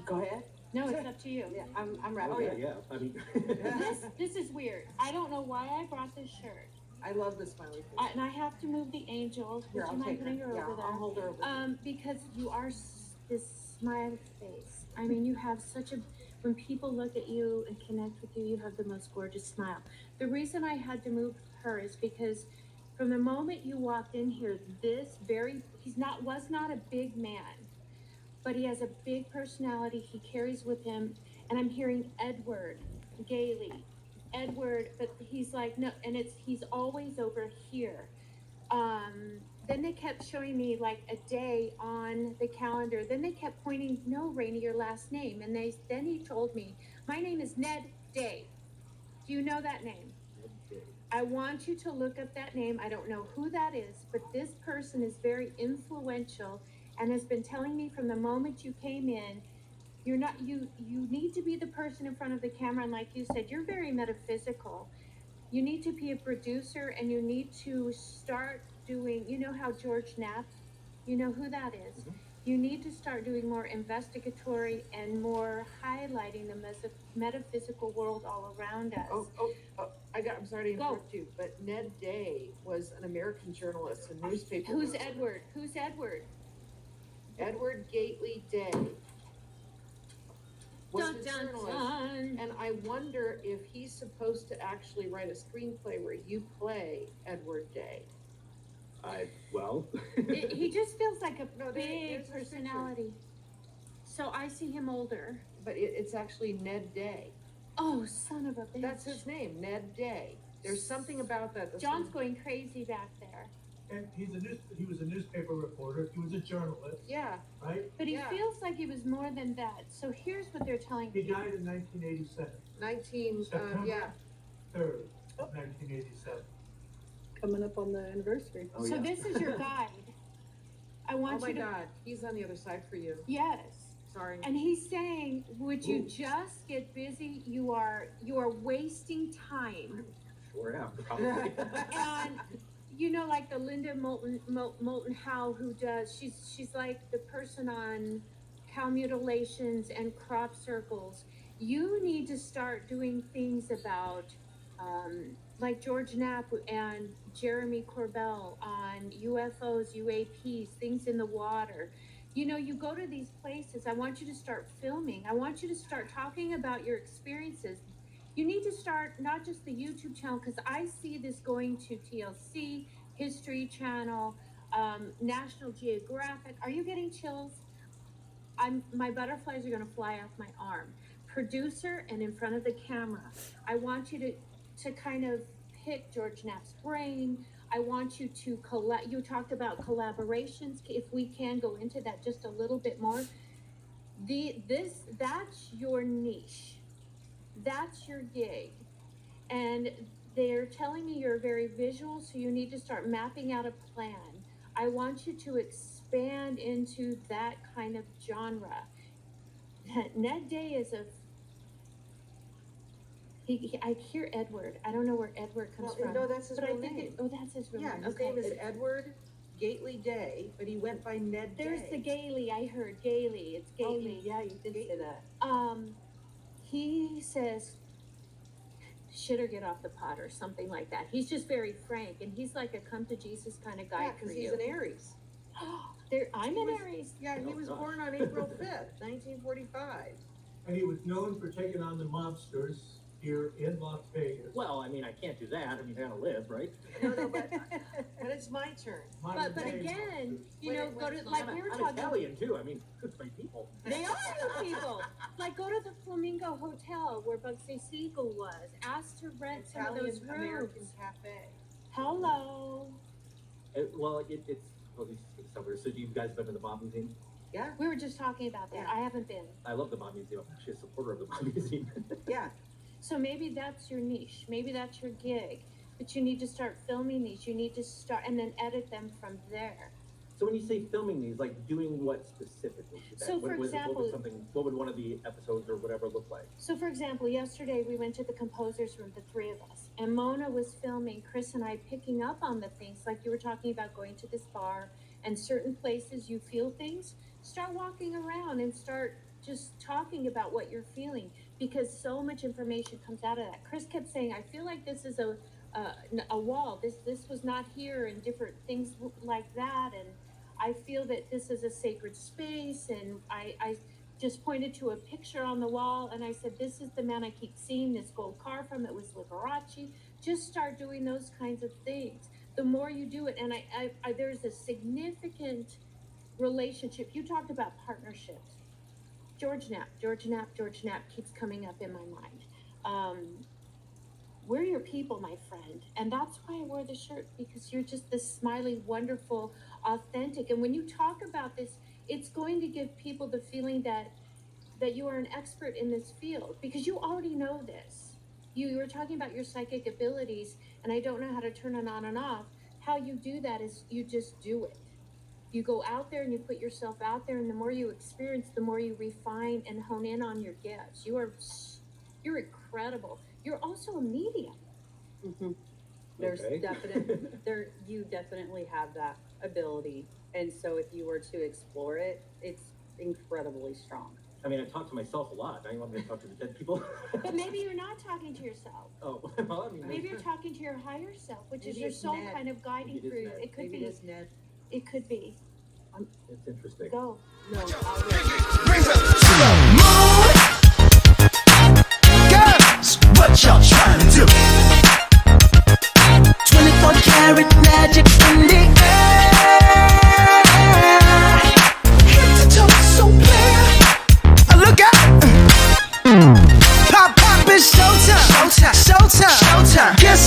Go ahead. No, it's up to you. Yeah, I'm right. Oh, yeah. I mean, This is weird. I don't know why I brought this shirt. I love the smiley face. And I have to move the angel. Here, Would I'll you mind take putting her Yeah, over there? I'll hold her over. Because you are this smile face. I mean, you have such a, when people look at you and connect with you, you have the most gorgeous smile. The reason I had to move her is because from the moment you walked in here, was not a big man, but he has a big personality. He carries with him, and I'm hearing Edward Gailey. Edward, but he's like, no, and he's always over here. Then they kept showing me like a day on the calendar. Then they kept pointing, no, Rainey, your last name. And then he told me, my name is Ned Day. Do you know that name? I want you to look up that name. I don't know who that is, but this person is very influential and has been telling me from the moment you came in, you need to be the person in front of the camera. And like you said, you're very metaphysical. You need to be a producer, and you need to start doing, you know how George Knapp, you know who that is? Mm-hmm. You need to start doing more investigatory and more highlighting the metaphysical world all around us. I'm sorry to interrupt you, but Ned Day was an American journalist, a newspaper. Who's Edward? Who's Edward? Edward Gately Day. Was a journalist, and I wonder if he's supposed to actually write a screenplay where you play Edward Day. He just feels like a big personality. So I see him older. But it's actually Ned Day. Oh, son of a bitch. That's his name, Ned Day. There's something about that. John's going crazy back there. And he was a newspaper reporter. He was a journalist. Yeah. Right? But he feels like he was more than that. So here's what they're telling me. He died in 1987. September 3rd, 1987. Coming up on the anniversary. Oh, so this is your guide. I want you to... Oh my God, he's on the other side for you. Yes. Sorry. And he's saying, would you just get busy? You are wasting time. Sure am, probably. And you know, like the Linda Moulton Howe, who does, she's like the person on cow mutilations and crop circles. You need to start doing things about, like George Knapp and Jeremy Corbell on UFOs, UAPs, things in the water. You know, you go to these places, I want you to start filming. I want you to start talking about your experiences. You need to start not just the YouTube channel, because I see this going to TLC, History Channel, National Geographic. Are you getting chills? My butterflies are going to fly off my arm. Producer and in front of the camera. I want you to kind of pick George Knapp's brain. I want you to you talked about collaborations. If we can go into that just a little bit more. That's your niche. That's your gig. And they're telling me you're very visual, so you need to start mapping out a plan. I want you to expand into that kind of genre. Ned Day is I hear Edward. I don't know where Edward comes from. No, that's his real name. That's his real name. Yeah, his name is Edward Gately Day, but he went by Ned Day. There's the Gailey, I heard. Gailey. It's Gately. Oh, yeah, you did say that. He says, shit or get off the pot or something like that. He's just very frank, and he's like a come to Jesus kind of guy for you. He's an Aries. I'm an Aries. Yeah, he was born on April 5th, 1945. And he was known for taking on the mobsters here in Las Vegas. Well, I mean, I can't do that. I mean, I gotta live, right? No, but it's my turn. But again, you know, go to, like we were talking. I'm Italian too. I mean, great people. They are good people. Like, go to the Flamingo Hotel where Bugsy Siegel was. Ask to rent some of those rooms. American Cafe. Hello. It's somewhere. So do you guys been to the Mob Museum? Yeah. We were just talking about that. I haven't been. I love the Mob Museum. I'm actually a supporter of the Mob Museum. Yeah. So maybe that's your niche. Maybe that's your gig. But you need to start filming these. You need to start and then edit them from there. So when you say filming these, like doing what specifically? So for example, what would one of the episodes or whatever look like? So for example, yesterday we went to the composer's room, the three of us, and Mona was filming Kris and I picking up on the things, like you were talking about going to this bar and certain places you feel things. Start walking around and start just talking about what you're feeling, because so much information comes out of that. Kris kept saying, I feel like this is a wall. This was not here, and different things like that. And I feel that this is a sacred space. And I just pointed to a picture on the wall, and I said, this is the man I keep seeing this gold car from. It was Liberace. Just start doing those kinds of things. The more you do it, and I there's a significant relationship. You talked about partnerships. George Knapp keeps coming up in my mind. We're your people, my friend. And that's why I wore the shirt, because you're just this smiley, wonderful, authentic. And when you talk about this, it's going to give people the feeling that you are an expert in this field, because you already know this. You were talking about your psychic abilities, and I don't know how to turn it on and off. How you do that is you just do it. You go out there and you put yourself out there, and the more you experience, the more you refine and hone in on your gifts. You're incredible. You're also a medium. Mm-hmm. There's Okay. you definitely have that ability. And so if you were to explore it, it's incredibly strong. I mean, I talk to myself a lot. Now you want me to talk to the dead people? But maybe you're not talking to yourself. Oh, well, I mean, Maybe you're talking to your higher self, which is Maybe your it's soul Ned. kind of guiding Maybe it is through you. Ned. It could Maybe be. it's Ned. It could be. it's interesting. Go. No, Brings us to the moon. Girls, what y'all trying to do? 24 karat magic in the air. Head to toe so clear. Look out. Pop, pop, it's showtime. Showtime. Showtime. Showtime. Guess who?